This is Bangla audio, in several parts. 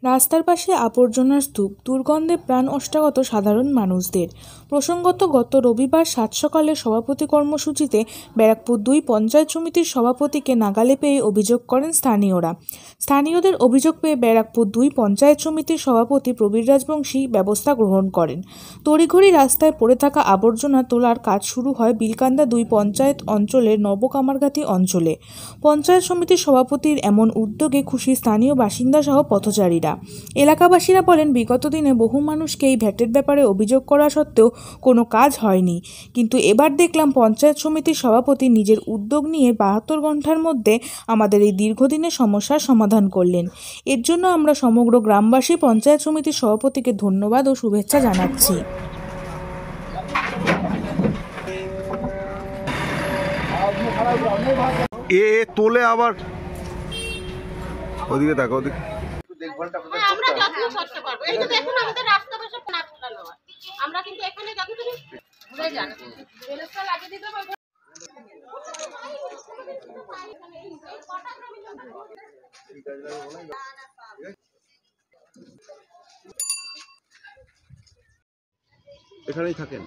রাস্তার পাশে আবর্জনার স্তূপ, দুর্গন্ধে প্রাণ ওষ্ঠাগত সাধারণ মানুষদের। প্রসঙ্গত, গত রবিবার সাত সকালে সভাপতি কর্মসূচিতে ব্যারাকপুর ২ পঞ্চায়েত সমিতির সভাপতিকে নাগালে পেয়ে অভিযোগ করেন স্থানীয়রা। স্থানীয়দের অভিযোগ পেয়ে ব্যারাকপুর ২ পঞ্চায়েত সমিতির সভাপতি প্রবীর রাজবংশী ব্যবস্থা গ্রহণ করেন। তড়িঘড়ি রাস্তায় পড়ে থাকা আবর্জনা তোলার কাজ শুরু হয় বিলকান্দা ২ পঞ্চায়েত অঞ্চলের নবকামারগাতি অঞ্চলে। পঞ্চায়েত সমিতির সভাপতির এমন উদ্যোগে খুশি স্থানীয় বাসিন্দা সহ পথচারীরা। এলাকাবাসীরা বলেন, বিগত দিনে বহু মানুষকে এই ভ্যাটের ব্যাপারে অভিযোগ করা সত্ত্বেও কোনো কাজ হয়নি, কিন্তু এবার দেখলাম পঞ্চায়েত সমিতির সভাপতি নিজের উদ্যোগ নিয়ে ৭২ ঘন্টার মধ্যে আমাদের এই দীর্ঘদিনের সমস্যার সমাধান করলেন। এর জন্য আমরা সমগ্র গ্রামবাসী পঞ্চায়েত সমিতির সভাপতিকে ধন্যবাদ ও শুভেচ্ছা জানাচ্ছি। তোলে আবার ওদিকে দেখো, ওদিকে আমরা যত্ন করতে পারবো। এই যে দেখুন আমাদের রাস্তা পাশে না ফেলানো হয়, আমরা কিন্তু এখানে যতটুকু ঘুরে যান বেলসটা লাগিয়ে দিতে পারবো। এখানেই থাকেন?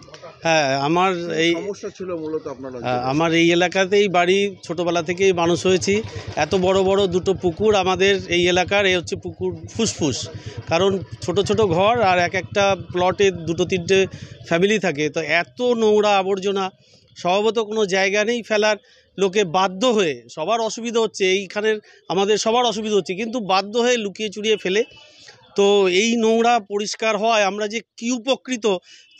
হ্যাঁ, আমার এই সমস্যা ছিল মূলত আপনার। আমার এই এলাকাতেই বাড়ি, ছোটোবেলা থেকেই মানুষ হয়েছি। এত বড় বড় দুটো পুকুর আমাদের এই এলাকার, এই হচ্ছে পুকুর ফুসফুস। কারণ ছোট ছোট ঘর আর এক একটা প্লটে দুটো তিনটে ফ্যামিলি থাকে, তো এত নোংরা আবর্জনা স্বভাবত কোনো জায়গা নেই ফেলার। লোকে বাধ্য হয়ে, সবার অসুবিধা হচ্ছে এইখানের, আমাদের সবার অসুবিধা হচ্ছে, কিন্তু বাধ্য হয়ে লুকিয়ে চুরিয়ে ফেলে। তো এই নোংরা পরিষ্কার হয়, আমরা যে কী উপকৃত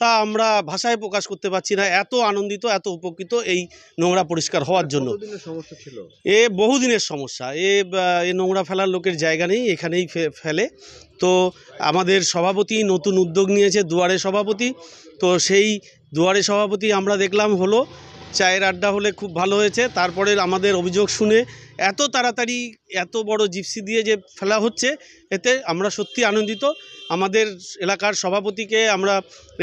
তা আমরা ভাষায় প্রকাশ করতে পারছি না। এত আনন্দিত, এত উপকৃত এই নোংরা পরিষ্কার হওয়ার জন্য। সমস্যা ছিল বহুদিনের সমস্যা। নোংরা ফেলার লোকের জায়গা নেই, এখানেই ফেলে। তো আমাদের সভাপতি নতুন উদ্যোগ নিয়েছে, দুয়ারে সভাপতি। তো সেই দুয়ারে সভাপতি আমরা দেখলাম হলো, চায়ের আড্ডা হলে খুব ভালো হয়েছে। তারপরে আমাদের অভিযোগ শুনে এত তাড়াতাড়ি এত বড় জিপসি দিয়ে যে ফেলা হচ্ছে, এতে আমরা সত্যি আনন্দিত। আমাদের এলাকার সভাপতিকে আমরা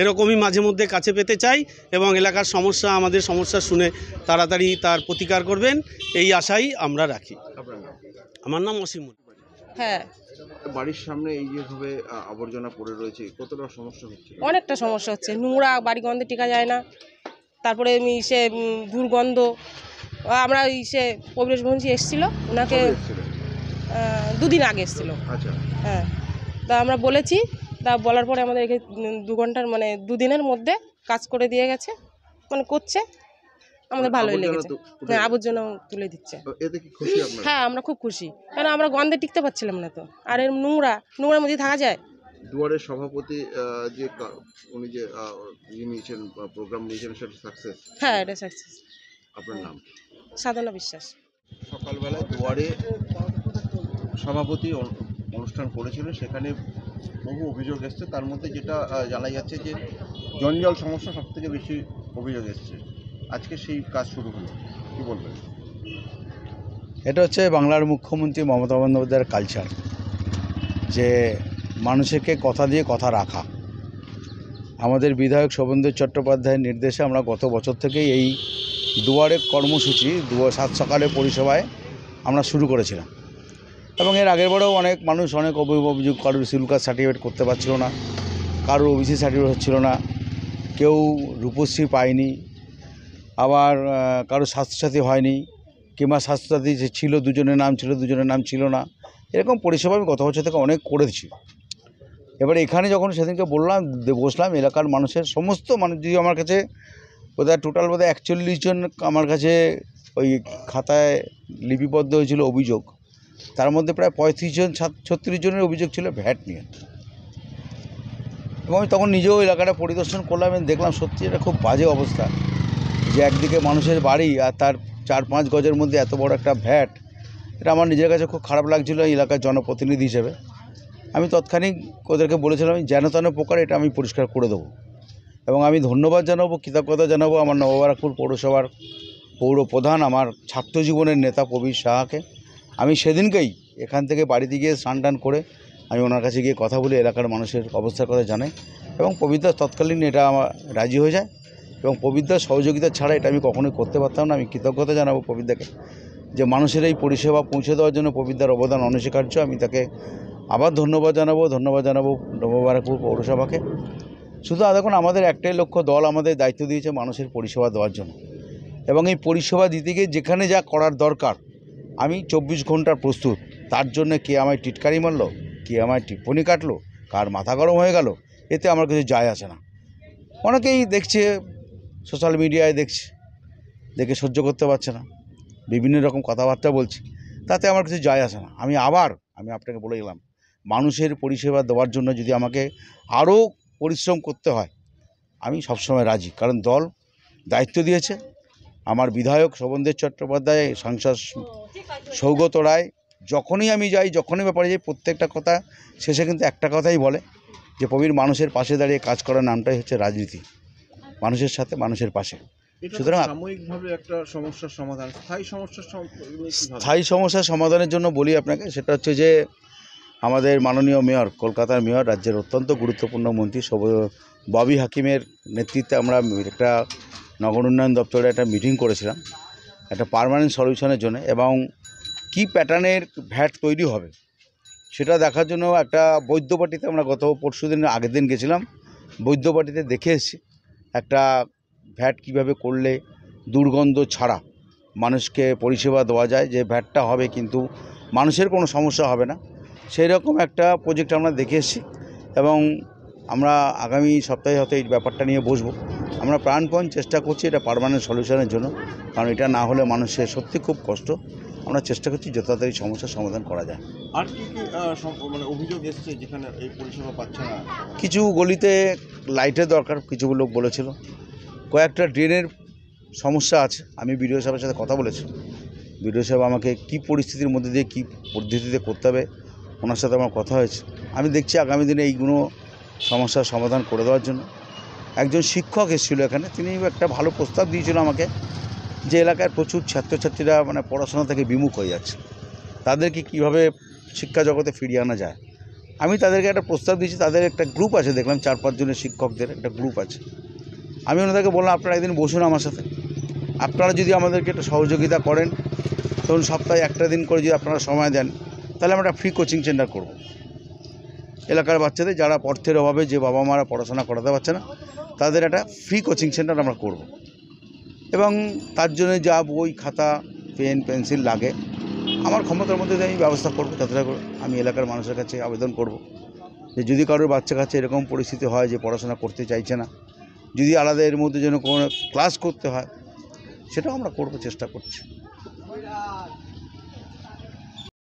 এরকমই মাঝে মধ্যে কাছে পেতে চাই এবং এলাকার সমস্যা, আমাদের সমস্যা শুনে তাড়াতাড়ি তার প্রতিকার করবেন, এই আশাই আমরা রাখি। আমার নাম অসীম। হ্যাঁ, বাড়ির সামনে এই যেভাবে আবর্জনা পড়ে রয়েছে, কতটা সমস্যা হচ্ছে? অনেকটা সমস্যা হচ্ছে। নোংরা, বাড়ি গন্ধে টিকা যায় না। তারপরে দুর্গন্ধ। আমরা প্রবীর বংশী এসেছিল, ওনাকে 2 দিন আগে এসেছিল। আচ্ছা, হ্যাঁ, তা আমরা বলেছি, তা বলার পরে আমাদের 2 ঘন্টার 2 দিনের মধ্যে কাজ করে দিয়ে গেছে, করছে। আমাদের ভালোই লেগেছে। হ্যাঁ, আবর্জনা তুলে দিচ্ছে। এতে কি খুশি আপনারা? হ্যাঁ, আমরা খুব খুশি, কারণ আমরা গন্ধে টিকতে পারছিলাম না। তো আর এর নোংরার মধ্যে থাকা যায়? দুয়ারের সভাপতি যে উনি যে নিয়েছেন, প্রোগ্রাম নিয়েছেন, সেটা সাকসেস? হ্যাঁ, এটা সাকসেস। আপনার নাম? সাধনা বিশ্বাস। সকালবেলা দুয়ারে সভাপতি অনুষ্ঠান করেছিলেন, সেখানে বহু অভিযোগ এসছে। তার মধ্যে যেটা জানা যাচ্ছে যে জঞ্জাল সমস্যা সব থেকে বেশি অভিযোগ এসছে। আজকে সেই কাজ শুরু হলো, কী বলবেন? এটা হচ্ছে বাংলার মুখ্যমন্ত্রী মমতা বন্দ্যোপাধ্যায়ের কালচার, যে মানুষকে কথা দিয়ে কথা রাখা। আমাদের বিধায়ক শোভনদেব চট্টোপাধ্যায়ের নির্দেশে আমরা গত বছর থেকেই এই দুয়ারে কর্মসূচি 7 সকালে পরিষেবায় আমরা শুরু করেছিলাম। এবং এর আগের বারেও অনেক মানুষ অনেক অভিযোগ, কারোর সিভিল কাস্ট সার্টিফিকেট করতে পারছিল না, কারোর ওবিসি সার্টিফিকেট হচ্ছিল না, কেউ রূপশ্রী পায়নি, আবার কারো স্বাস্থ্যসাথী হয়নি, কিংবা স্বাস্থ্যসাথী যে ছিল, 2জনের নাম ছিল, 2জনের নাম ছিল না। এরকম পরিষেবা আমি গত বছর থেকে অনেক করেছি। এবারে এখানে যখন সেদিনকে বসলাম, এলাকার মানুষের সমস্ত মানুষ, যদি আমার কাছে বোধহয় টোটাল 41 জন আমার কাছে ওই খাতায় লিপিবদ্ধ হয়েছিল অভিযোগ। তার মধ্যে প্রায় 35 জন 36 জনের অভিযোগ ছিল ভ্যাট নিয়ে। এবং আমি তখন নিজেও এলাকাটা পরিদর্শন করলাম এবং দেখলাম সত্যি এটা খুব বাজে অবস্থা, যে একদিকে মানুষের বাড়ি আর তার 4-5 গজের মধ্যে এত বড় একটা ভ্যাট। এটা আমার নিজের কাছে খুব খারাপ লাগছিল এলাকার জনপ্রতিনিধি হিসেবে। আমি তৎক্ষণিক ওদেরকে বলেছিলাম, আমি যেন তেন প্রকার এটা আমি পরিষ্কার করে দেবো। এবং আমি ধন্যবাদ জানাবো, কৃতজ্ঞতা জানাবো আমার নববারাকপুর পৌরসভার পৌর প্রধান, আমার ছাত্র জীবনের নেতা প্রবীর সাহাকে। আমি সেদিনকেই এখান থেকে বাড়িতে গিয়ে স্নান টান করে আমি ওনার কাছে গিয়ে কথা বলে এলাকার মানুষের অবস্থার কথা জানাই, এবং প্রবীরদা তৎকালীন এটা আমার রাজি হয়ে যায়। এবং প্রবীরদার সহযোগিতা ছাড়া এটা আমি কখনোই করতে পারতাম না। আমি কৃতজ্ঞতা জানাবো প্রবীরদাকে, যে মানুষের এই পরিষেবা পৌঁছে দেওয়ার জন্য প্রবীরদার অবদান অনস্বীকার্য। আমি তাকে আবার ধন্যবাদ জানাবো নববারাকপুর পৌরসভাকে। শুধু দেখুন, আমাদের একটাই লক্ষ্য, দল আমাদের দায়িত্ব দিয়েছে মানুষের পরিষেবা দেওয়ার জন্য, এবং এই পরিষেবা দিতে গিয়ে যেখানে যা করার দরকার আমি 24 ঘন্টার প্রস্তুত। তার জন্য কে আমায় টিটকারি মারলো, কে আমায় টিপ্পনি কাটলো, কার মাথা গরম হয়ে গেল, এতে আমার কিছু যায় আসে না। অনেকেই দেখছে, সোশ্যাল মিডিয়ায় দেখে সহ্য করতে পারছে না, বিভিন্ন রকম কথাবার্তা বলছে, তাতে আমার কিছু যায় আসে না। আমি আপনাকে বলে গেলাম, মানুষের পরিষেবা দেওয়ার জন্য যদি আমাকে আরও পরিশ্রম করতে হয় আমি সবসময় রাজি, কারণ দল দায়িত্ব দিয়েছে। আমার বিধায়ক শোভনদেব চট্টোপাধ্যায়, সাংসদ সৌগত রায়, যখনই আমি যাই, যখনই ব্যাপারে যাই, প্রত্যেকটা কথা শেষে কিন্তু একটা কথাই বলে যে প্রবীর মানুষের পাশে দাঁড়িয়ে কাজ করার নামটাই হচ্ছে রাজনীতি, মানুষের সাথে মানুষের পাশে। সুতরাং সাময়িকভাবে একটা সমস্যার সমাধান, স্থায়ী সমস্যার সমাধানের জন্য বলি আপনাকে, সেটা হচ্ছে যে আমাদের মাননীয় মেয়র, কলকাতার মেয়র, রাজ্যের অত্যন্ত গুরুত্বপূর্ণ মন্ত্রী ববি হাকিমের নেতৃত্বে আমরা একটা নগর উন্নয়ন দপ্তরে একটা মিটিং করেছিলাম একটা পার্মানেন্ট সলিউশনের জন্য, এবং কি প্যাটার্নের ভ্যাট তৈরি হবে সেটা দেখার জন্য একটা বৈদ্যবাটিতে আমরা গত পরশুদিন আগের দিন গেছিলাম, বৈদ্যবাটিতে দেখে এসেছি একটা ভ্যাট কিভাবে করলে দুর্গন্ধ ছাড়া মানুষকে পরিষেবা দেওয়া যায়, যে ভ্যাটটা হবে কিন্তু মানুষের কোনো সমস্যা হবে না, সেই রকম একটা প্রজেক্ট আমরা দেখে এসেছি। এবং আমরা আগামী সপ্তাহে হয়তো এই ব্যাপারটা নিয়ে বসবো। আমরা প্রাণপণ চেষ্টা করছি এটা পার্মানেন্ট সলিউশনের জন্য, কারণ এটা না হলে মানুষের সত্যি খুব কষ্ট। আমরা চেষ্টা করছি যত তাড়াতাড়ি সমস্যার সমাধান করা যায়। আর কি অভিযোগ এসছে যেখানে এই পরিষেবা পাচ্ছে না? কিছু গলিতে লাইটের দরকার, কিছু লোক বলেছিল, কয়েকটা ড্রেনের সমস্যা আছে। আমি বিডিও সাহেবের সাথে কথা বলেছি, বিডিও সাহেব আমাকে কী পরিস্থিতির মধ্যে দিয়ে কী পদ্ধতিতে করতে হবে ওনার সাথে আমার কথা হয়েছে। আমি দেখছি আগামী দিনে এইগুলো সমস্যার সমাধান করে দেওয়ার জন্য। একজন শিক্ষক এসেছিলো এখানে, তিনি একটা ভালো প্রস্তাব দিয়েছিল আমাকে, যে এলাকায় প্রচুর ছাত্রছাত্রীরা পড়াশোনা থেকে বিমুখ হয়ে যাচ্ছে, তাদেরকে কীভাবে শিক্ষা জগতে ফিরিয়ে আনা যায়। আমি তাদেরকে একটা প্রস্তাব দিয়েছি, তাদের একটা গ্রুপ আছে, দেখলাম 4-5 জনের শিক্ষকদের একটা গ্রুপ আছে। আমি ওনাদেরকে বললাম আপনারা একদিন বসুন আমার সাথে, আপনারা যদি আমাদেরকে একটা সহযোগিতা করেন, তখন সপ্তাহে একটা দিন করে যদি আপনারা সময় দেন, তাহলে আমরা একটা ফ্রি কোচিং সেন্টার করব। এলাকার বাচ্চাদের যারা অর্থের অভাবে, যে বাবা মারা পড়াশোনা করাতে পারছে না, তাদের একটা ফ্রি কোচিং সেন্টার আমরা করব, এবং তার জন্য যা বই খাতা পেন পেন্সিল লাগে আমার ক্ষমতার মধ্যে আমি ব্যবস্থা করব। যতটা করে আমি এলাকার মানুষের কাছে আবেদন করব যে যদি কারোর বাচ্চা কাছে এরকম পরিস্থিতি হয় যে পড়াশোনা করতে চাইছে না, যদি আলাদা এর মধ্যে যেন কোনো ক্লাস করতে হয়, সেটাও আমরা করব, চেষ্টা করছি।